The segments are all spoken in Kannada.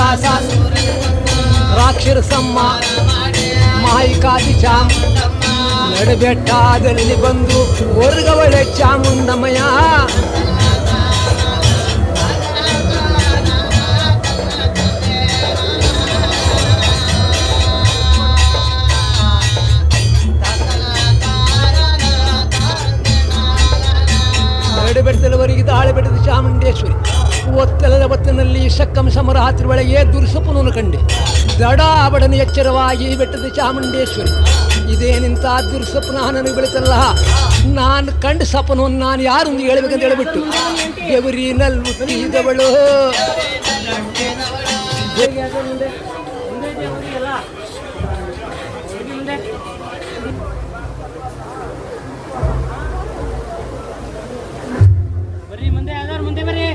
ಕೈಲಾಸ ರಾಕ್ಷಸಮ್ಮ ಮಾಯಿಕಾದಿ ಚಾಮ್ ನಡುಬೆಟ್ಟಾದಲ್ಲಿ ಬಂದು ಹೊರಗವಳೆ ಚಾಮುಂಡಮಯ. ನಡುಬೆಟ್ಟದವರೆಗೆ ದಾಳಿ ಬೆಟ್ಟದ ಚಾಮುಂಡೇಶ್ವರಿ. ಒತ್ತಲದ ಹೊತ್ತಿನಲ್ಲಿ ಶಕ್ಕಂ ಸಮರಾತ್ರಿ ಒಳಗೆ ದುರ್ಸಪನನ್ನು ಕಂಡೆ. ದಡ ಬಡನೆ ಎಚ್ಚರವಾಗಿ ಬೆಟ್ಟದ ಚಾಮುಂಡೇಶ್ವರಿ. ಇದೇನಿಂತ ದುರ್ಸಪನ ನನಗೆ ಬೆಳೀತಲ್ಲ. ನಾನು ಕಂಡ ಸಪನವನ್ನು ನಾನು ಯಾರೊಂದು ಹೇಳ್ಬೇಕಂತ ಹೇಳ್ಬಿಟ್ಟು ಬೆವರಿನಲ್ಲಿ ಹುಟ್ಟಿದವಳು. ಮುಂದೆ ಬರ್ರಿ.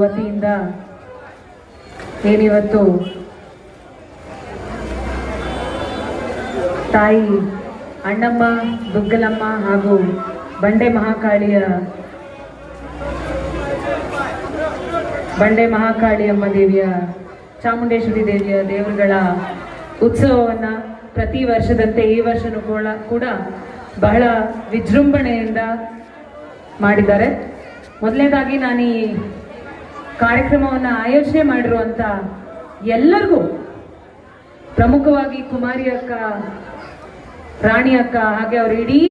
ವತಿಯಿಂದ ಏನಿವತ್ತು ತಾಯಿ ಅಣ್ಣಮ್ಮ ದುಗ್ಗಲಮ್ಮ ಹಾಗೂ ಬಂಡೆ ಮಹಾಕಾಳಿಯಮ್ಮ ದೇವಿಯ ಚಾಮುಂಡೇಶ್ವರಿ ದೇವಿಯ ದೇವರುಗಳ ಉತ್ಸವವನ್ನು ಪ್ರತಿ ವರ್ಷದಂತೆ ಈ ವರ್ಷನೂ ಕೂಡ ಬಹಳ ವಿಜೃಂಭಣೆಯಿಂದ ಮಾಡಿದ್ದಾರೆ. ಮೊದಲನೇದಾಗಿ ನಾನು ಈ ಕಾರ್ಯಕ್ರಮವನ್ನು ಆಯೋಜನೆ ಮಾಡಿರುವಂಥ ಎಲ್ಲರಿಗೂ, ಪ್ರಮುಖವಾಗಿ ಕುಮಾರಿ ಅಕ್ಕ, ರಾಣಿ ಅಕ್ಕ, ಹಾಗೆ ಅವರು ಇಡೀ